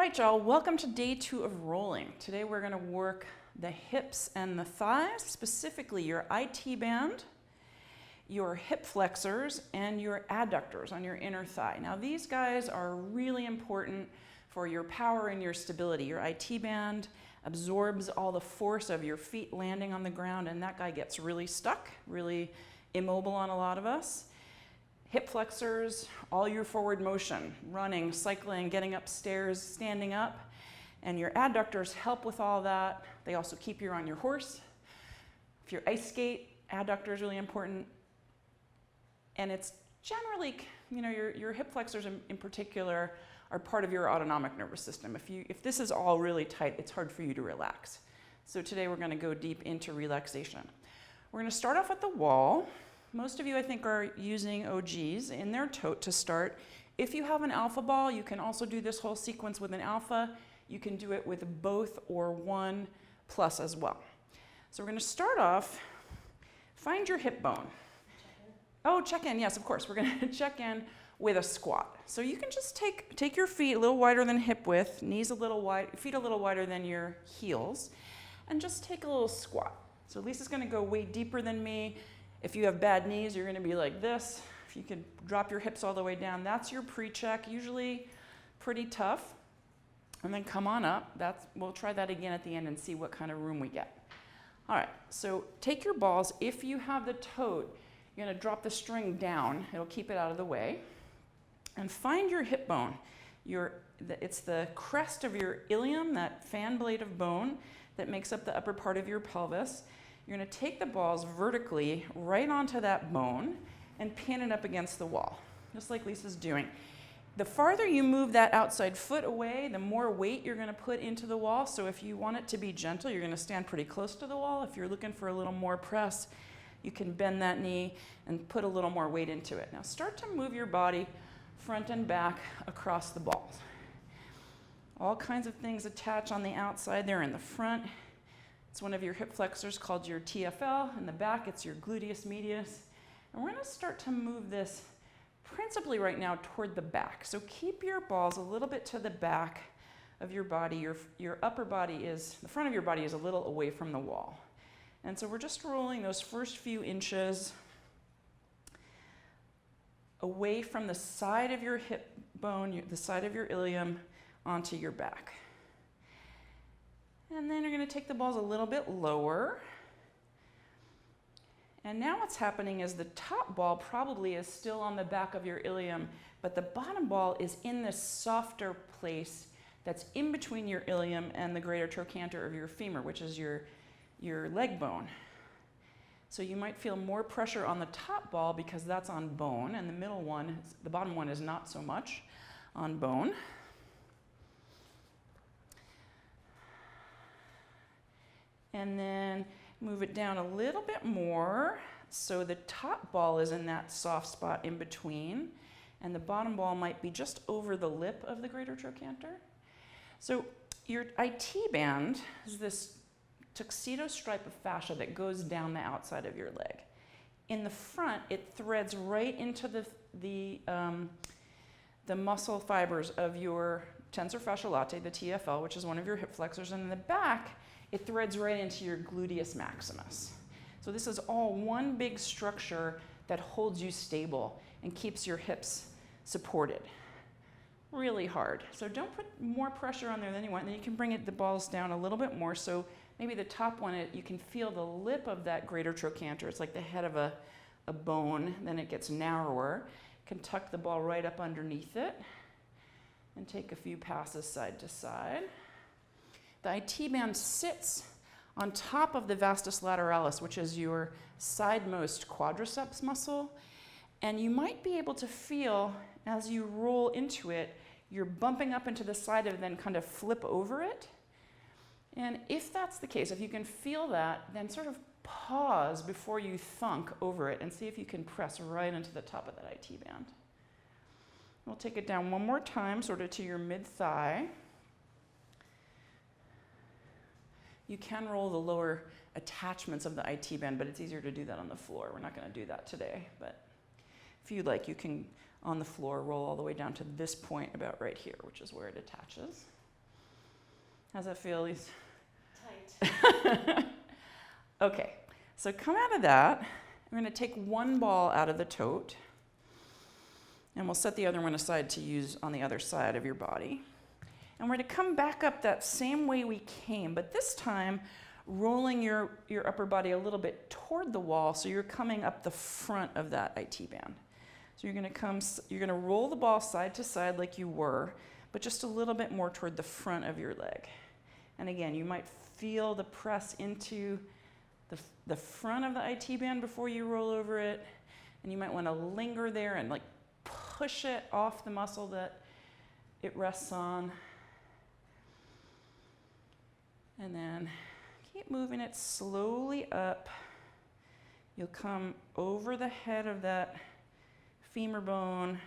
right, y'all, welcome to day 2 of rolling. Today we're gonna work the hips and the thighs, specifically your IT band, your hip flexors, and your adductors on your inner thigh. Now these guys are really important for your power and your stability. Your IT band absorbs all the force of your feet landing on the ground, and that guy gets really stuck, really immobile on a lot of us. Hip flexors, all your forward motion, running, cycling, getting upstairs, standing up. And your adductors help with all that. They also keep you on your horse. If you're ice skate, adductor is really important. And it's generally, your hip flexors in particular are part of your autonomic nervous system. If this is all really tight, it's hard for you to relax. So today we're gonna go deep into relaxation. We're gonna start off at the wall. Most of you, I think, are using OGs in their tote to start. If you have an alpha ball, you can also do this whole sequence with an alpha. You can do it with both or one plus as well. So we're going to start off, find your hip bone. Check in, yes, of course. We're going to check in with a squat. So you can just take your feet a little wider than hip width, knees a little wide, feet a little wider than your heels, and just take a little squat. So Lisa's going to go way deeper than me. If you have bad knees, you're going to be like this. If you can drop your hips all the way down, that's your pre-check, usually pretty tough. And then come on up. We'll try that again at the end and see what kind of room we get. All right, so take your balls. If you have the tote, you're going to drop the string down. It'll keep it out of the way. And find your hip bone. It's the crest of your ilium, that fan blade of bone that makes up the upper part of your pelvis. You're going to take the balls vertically right onto that bone and pin it up against the wall, just like Lisa's doing. The farther you move that outside foot away, the more weight you're going to put into the wall. So if you want it to be gentle, you're going to stand pretty close to the wall. If you're looking for a little more press, you can bend that knee and put a little more weight into it. Now start to move your body front and back across the balls. All kinds of things attach on the outside there in the front. It's one of your hip flexors called your TFL. In the back, it's your gluteus medius. And we're going to start to move this principally right now toward the back. So keep your balls a little bit to the back of your body. Your upper body the front of your body is a little away from the wall. And so we're just rolling those first few inches away from the side of your hip bone, the side of your ilium, onto your back. And then you're going to take the balls a little bit lower. And now what's happening is the top ball probably is still on the back of your ilium, but the bottom ball is in this softer place that's in between your ilium and the greater trochanter of your femur, which is your leg bone. So you might feel more pressure on the top ball because that's on bone, and the bottom one is not so much on bone. And then move it down a little bit more so the top ball is in that soft spot in between, and the bottom ball might be just over the lip of the greater trochanter. So your IT band is this tuxedo stripe of fascia that goes down the outside of your leg. In the front, it threads right into the muscle fibers of your tensor fasciae latae, the TFL, which is one of your hip flexors, and in the back, it threads right into your gluteus maximus. So this is all one big structure that holds you stable and keeps your hips supported. Really hard. So don't put more pressure on there than you want. Then you can bring the balls down a little bit more. So maybe the top one, you can feel the lip of that greater trochanter. It's like the head of a bone. Then it gets narrower. You can tuck the ball right up underneath it and take a few passes side to side. The IT band sits on top of the vastus lateralis, which is your sidemost quadriceps muscle. And you might be able to feel, as you roll into it, you're bumping up into the side of it, then kind of flip over it. And if that's the case, if you can feel that, then sort of pause before you thunk over it and see if you can press right into the top of that IT band. We'll take it down one more time, sort of to your mid-thigh. You can roll the lower attachments of the IT band, but it's easier to do that on the floor. We're not going to do that today, but if you'd like, you can, on the floor, roll all the way down to this point about right here, which is where it attaches. How's that feel, Elise? Tight. Okay, so come out of that. I'm going to take one ball out of the tote, and we'll set the other one aside to use on the other side of your body. And we're going to come back up that same way we came, but this time rolling your upper body a little bit toward the wall, so you're coming up the front of that IT band. So you're going to roll the ball side to side like you were, but just a little bit more toward the front of your leg. And again, you might feel the press into the front of the IT band before you roll over it, and you might want to linger there and like push it off the muscle that it rests on. And then keep moving it slowly up. You'll come over the head of that femur bone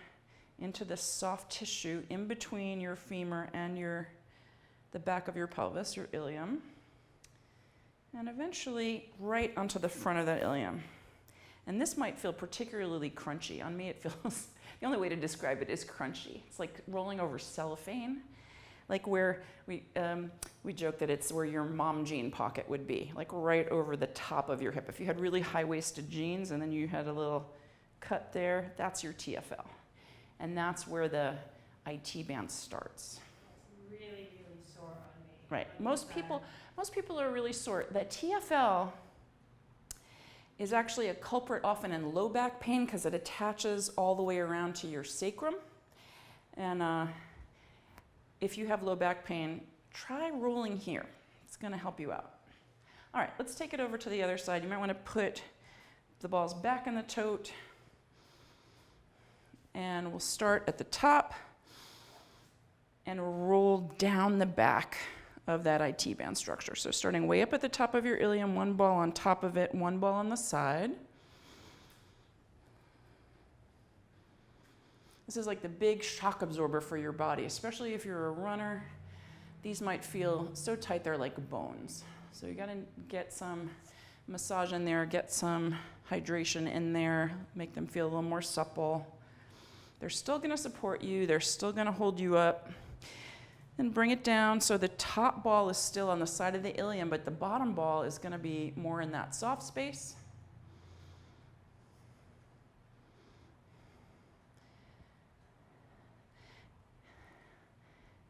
into the soft tissue in between your femur and the back of your pelvis, your ilium, and eventually right onto the front of that ilium. And this might feel particularly crunchy. On me, it feels, the only way to describe it is crunchy. It's like rolling over cellophane, like where we joke that it's where your mom jean pocket would be, like right over the top of your hip. If you had really high-waisted jeans and then you had a little cut there, that's your TFL. And that's where the IT band starts. It's really, really sore on me. Right. Most people are really sore. The TFL is actually a culprit often in low back pain because it attaches all the way around to your sacrum. And if you have low back pain, try rolling here. It's going to help you out. All right, let's take it over to the other side. You might want to put the balls back in the tote. And we'll start at the top and roll down the back of that IT band structure. So starting way up at the top of your ilium, one ball on top of it, one ball on the side. This is like the big shock absorber for your body, especially if you're a runner. These might feel so tight they're like bones. So you gotta get some massage in there, get some hydration in there, make them feel a little more supple. They're still gonna support you, they're still gonna hold you up. Then bring it down so the top ball is still on the side of the ilium, but the bottom ball is gonna be more in that soft space.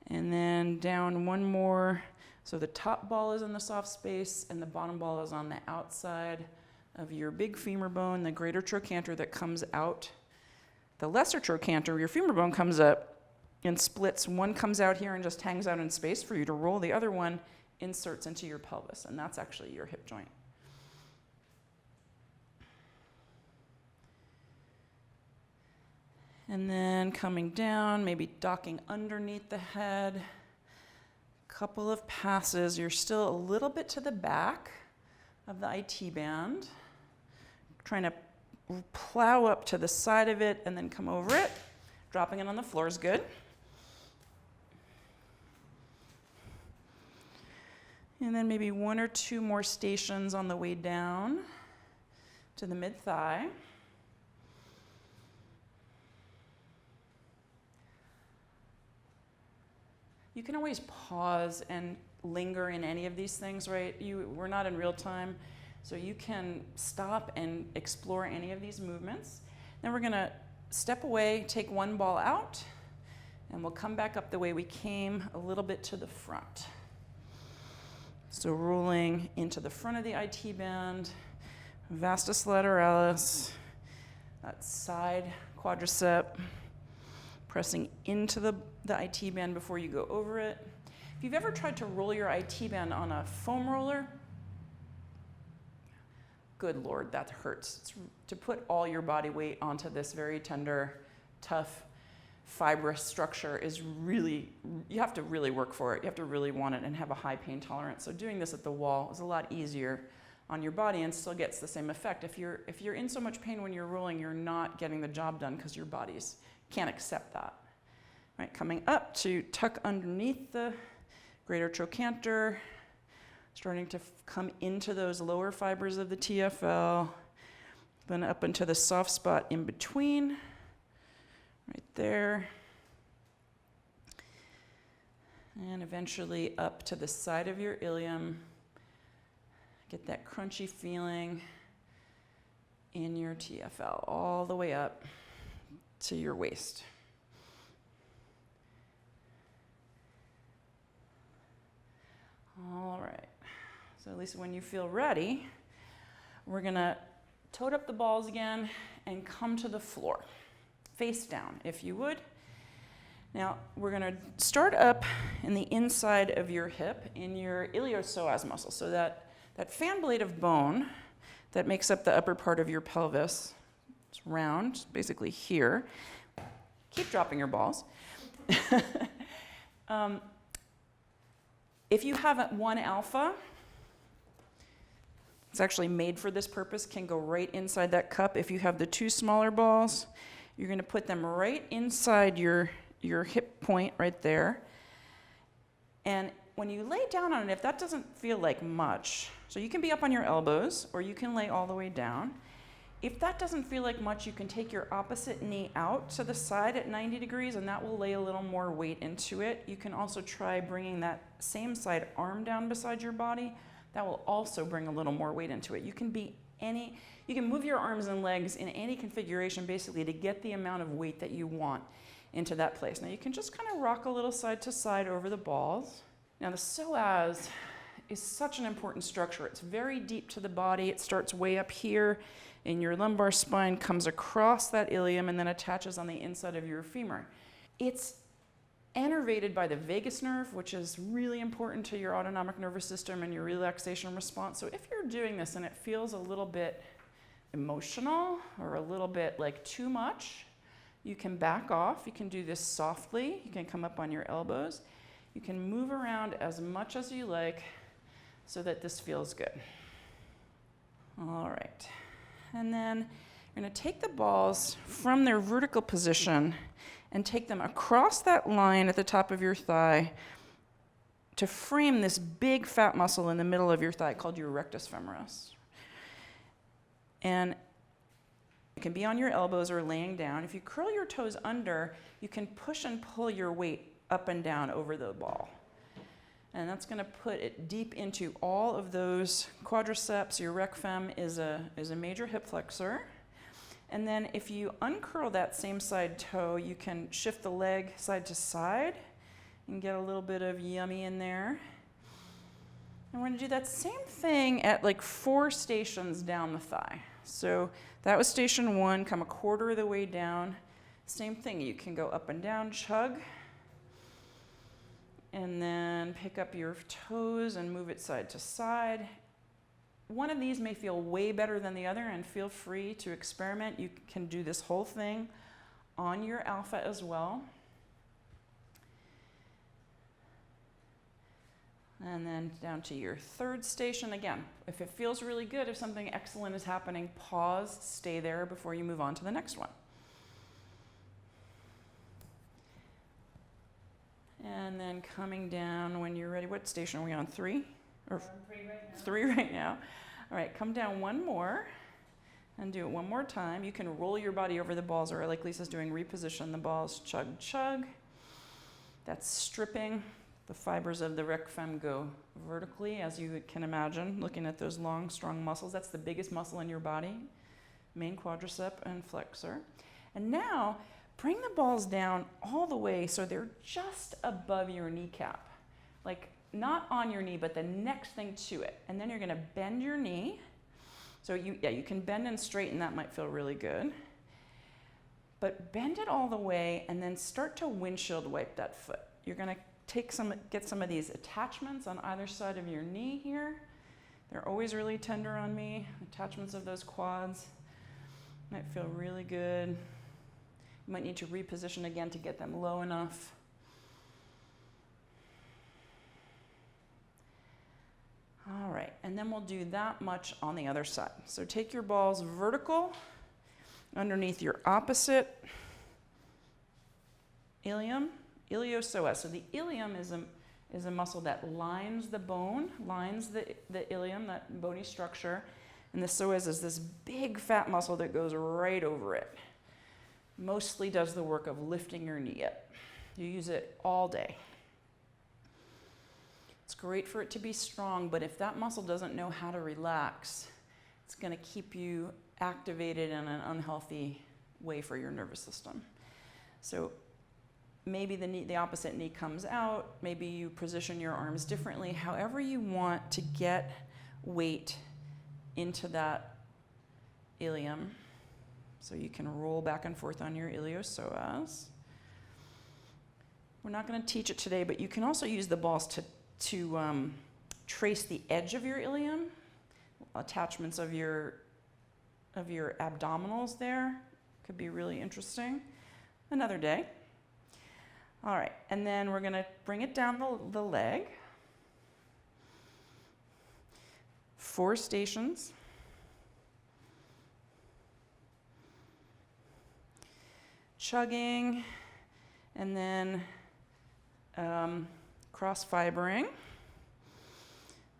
And then down one more. So the top ball is in the soft space and the bottom ball is on the outside of your big femur bone, the greater trochanter that comes out. The lesser trochanter, your femur bone, comes up and splits. One comes out here and just hangs out in space for you to roll. The other one inserts into your pelvis, and that's actually your hip joint. And then coming down, maybe docking underneath the head. Couple of passes. You're still a little bit to the back of the IT band. Trying to plow up to the side of it and then come over it. Dropping it on the floor is good. And then maybe one or two more stations on the way down to the mid-thigh. You can always pause and linger in any of these things, right? We're not in real time, so you can stop and explore any of these movements. Then we're gonna step away, take one ball out, and we'll come back up the way we came, a little bit to the front. So rolling into the front of the IT band, vastus lateralis, that side quadricep, pressing into the IT band before you go over it. If you've ever tried to roll your IT band on a foam roller, good Lord, that hurts. To put all your body weight onto this very tender, tough, fibrous structure is really, you have to really work for it. You have to really want it and have a high pain tolerance. So doing this at the wall is a lot easier on your body and still gets the same effect. If you're in so much pain when you're rolling, you're not getting the job done because your bodies can't accept that. Right, coming up to tuck underneath the greater trochanter, starting to come into those lower fibers of the TFL, then up into the soft spot in between, right there. And eventually up to the side of your ilium. Get that crunchy feeling in your TFL all the way up to your waist. All right, so at least when you feel ready, we're gonna tote up the balls again and come to the floor, face down if you would. Now we're gonna start up in the inside of your hip in your iliopsoas muscle, so that fan blade of bone that makes up the upper part of your pelvis, it's round, basically here. Keep dropping your balls. If you have one alpha, it's actually made for this purpose, can go right inside that cup. If you have the two smaller balls, you're going to put them right inside your hip point right there. And when you lay down on it, if that doesn't feel like much, so you can be up on your elbows or you can lay all the way down. If that doesn't feel like much, you can take your opposite knee out to the side at 90 degrees and that will lay a little more weight into it. You can also try bringing that same side arm down beside your body. That will also bring a little more weight into it. You can move your arms and legs in any configuration basically to get the amount of weight that you want into that place. Now you can just kind of rock a little side to side over the balls. Now the psoas is such an important structure. It's very deep to the body. It starts way up here in your lumbar spine, comes across that ilium, and then attaches on the inside of your femur. It's innervated by the vagus nerve, which is really important to your autonomic nervous system and your relaxation response. So if you're doing this and it feels a little bit emotional or a little bit like too much, you can back off. You can do this softly. You can come up on your elbows. You can move around as much as you like so that this feels good. All right. And then you're going to take the balls from their vertical position and take them across that line at the top of your thigh to frame this big fat muscle in the middle of your thigh called your rectus femoris. And you can be on your elbows or laying down. If you curl your toes under, you can push and pull your weight up and down over the ball. And that's going to put it deep into all of those quadriceps. Your rec fem is a major hip flexor. And then if you uncurl that same side toe, you can shift the leg side to side and get a little bit of yummy in there. And we're going to do that same thing at like 4 stations down the thigh. So that was station 1, come a quarter of the way down. Same thing, you can go up and down, chug. And then pick up your toes and move it side to side. One of these may feel way better than the other, and feel free to experiment. You can do this whole thing on your alpha as well. And then down to your 3rd station. Again, if it feels really good, if something excellent is happening, pause, stay there before you move on to the next one. And then coming down when you're ready. What station are we on? 3? Or 3 right now. 3 right now. All right, come down one more and do it one more time. You can roll your body over the balls, or like Lisa's doing, reposition the balls, chug, chug. That's stripping. The fibers of the rec fem go vertically, as you can imagine, looking at those long, strong muscles. That's the biggest muscle in your body, main quadricep and flexor. And now, bring the balls down all the way so they're just above your kneecap. Like, not on your knee, but the next thing to it. And then you're going to bend your knee. So you can bend and straighten. That might feel really good. But bend it all the way and then start to windshield wipe that foot. You're going to get some of these attachments on either side of your knee here. They're always really tender on me. Attachments of those quads might feel really good. You might need to reposition again to get them low enough. All right, and then we'll do that much on the other side. So take your balls vertical underneath your opposite ilium, iliopsoas. So the ilium is a muscle that lines the bone, lines the ilium, that bony structure, and the psoas is this big fat muscle that goes right over it. Mostly does the work of lifting your knee up. You use it all day. great for it to be strong, but if that muscle doesn't know how to relax, it's going to keep you activated in an unhealthy way for your nervous system. So maybe the opposite knee comes out, maybe you position your arms differently, however you want to get weight into that ilium. So you can roll back and forth on your iliopsoas. We're not going to teach it today, but you can also use the balls to trace the edge of your ilium, attachments of your abdominals there. Could be really interesting. Another day. All right, and then we're going to bring it down the leg. 4 stations. Chugging, and then cross-fibering.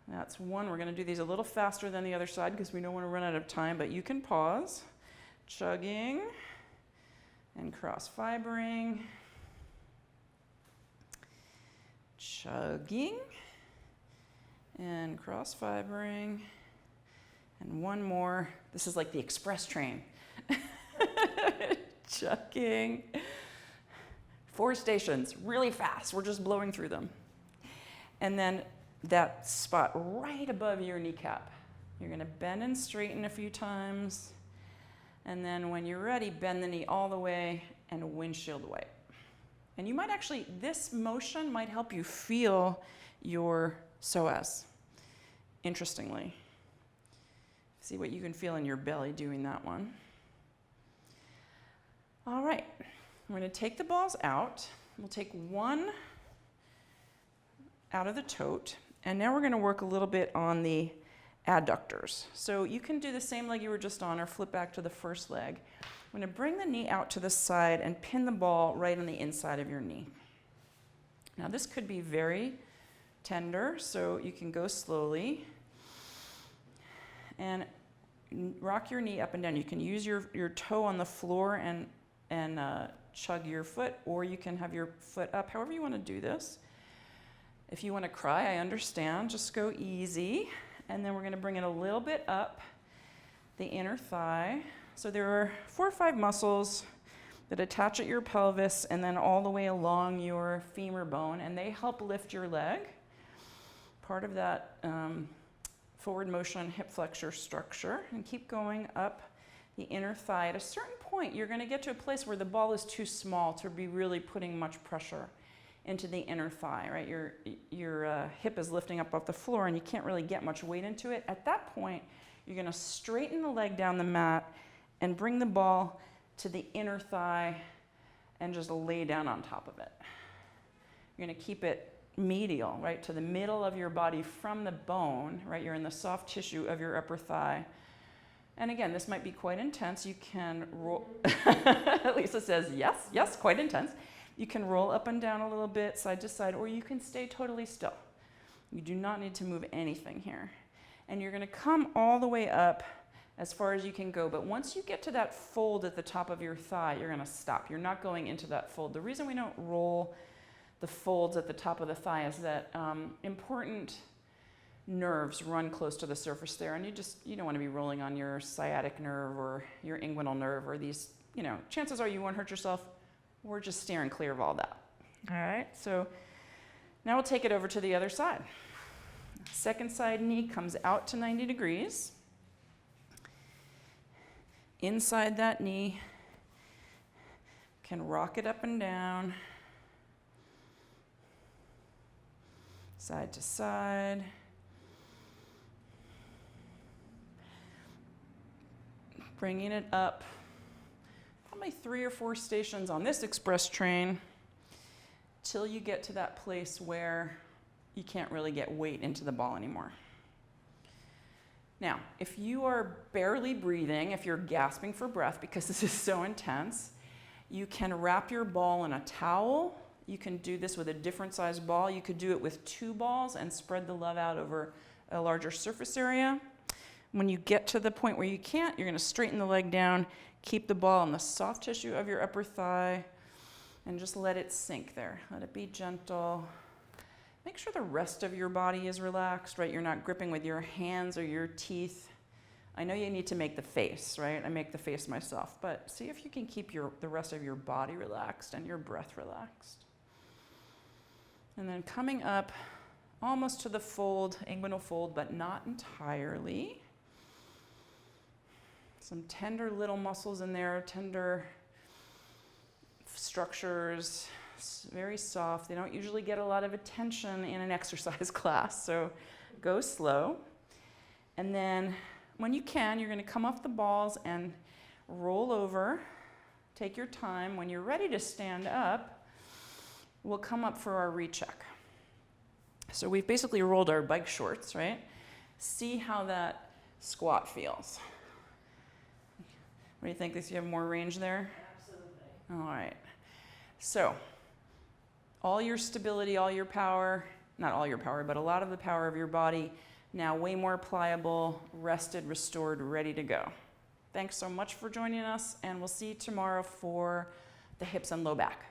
That's 1. We're going to do these a little faster than the other side because we don't want to run out of time, but you can pause. Chugging and cross-fibering. Chugging and cross-fibering. And 1 more. This is like the express train. Chugging. 4 stations, really fast. We're just blowing through them. And then that spot right above your kneecap. You're going to bend and straighten a few times. And then when you're ready, bend the knee all the way and windshield wipe. And you might actually, this motion might help you feel your psoas, interestingly. See what you can feel in your belly doing that one. All right, we're going to take the balls out. We'll take 1 out of the tote, and now we're going to work a little bit on the adductors. So you can do the same leg you were just on or flip back to the first leg. I'm going to bring the knee out to the side and pin the ball right on the inside of your knee. Now this could be very tender, so you can go slowly and rock your knee up and down. You can use your toe on the floor and chug your foot, or you can have your foot up, however you want to do this. If you want to cry, I understand, just go easy. And then we're going to bring it a little bit up the inner thigh. So there are 4 or 5 muscles that attach at your pelvis and then all the way along your femur bone, and they help lift your leg. Part of that forward motion hip flexor structure, and keep going up the inner thigh. At a certain point, you're going to get to a place where the ball is too small to be really putting much pressure into the inner thigh, right? Your hip is lifting up off the floor and you can't really get much weight into it. At that point, you're going to straighten the leg down the mat and bring the ball to the inner thigh and just lay down on top of it. You're going to keep it medial, right, to the middle of your body from the bone, right? You're in the soft tissue of your upper thigh. And again, this might be quite intense. You can roll, Lisa says yes, quite intense. You can roll up and down a little bit, side to side, or you can stay totally still. You do not need to move anything here. And you're going to come all the way up as far as you can go. But once you get to that fold at the top of your thigh, you're going to stop. You're not going into that fold. The reason we don't roll the folds at the top of the thigh is that important nerves run close to the surface there, and you don't want to be rolling on your sciatic nerve or your inguinal nerve or these, chances are you won't hurt yourself. We're just steering clear of all that. All right, so now we'll take it over to the other side. Second side knee comes out to 90 degrees. Inside that knee, can rock it up and down, side to side. Bringing it up, probably 3 or 4 stations on this express train till you get to that place where you can't really get weight into the ball anymore. Now, if you are barely breathing, if you're gasping for breath because this is so intense, you can wrap your ball in a towel. You can do this with a different size ball. You could do it with 2 balls and spread the love out over a larger surface area. When you get to the point where you can't, you're going to straighten the leg down, keep the ball in the soft tissue of your upper thigh, and just let it sink there. Let it be gentle. Make sure the rest of your body is relaxed, right? You're not gripping with your hands or your teeth. I know you need to make the face, right? I make the face myself, but see if you can keep the rest of your body relaxed and your breath relaxed. And then coming up almost to the fold, inguinal fold, but not entirely. Some tender little muscles in there, tender structures, very soft. They don't usually get a lot of attention in an exercise class, so go slow. And then when you can, you're going to come off the balls and roll over. Take your time. When you're ready to stand up, we'll come up for our recheck. So we've basically rolled our bike shorts, right? See how that squat feels. What do you think? Do you have more range there? Absolutely. All right. So all your stability, all your power, not all your power, but a lot of the power of your body, now way more pliable, rested, restored, ready to go. Thanks so much for joining us, and we'll see you tomorrow for the hips and low back.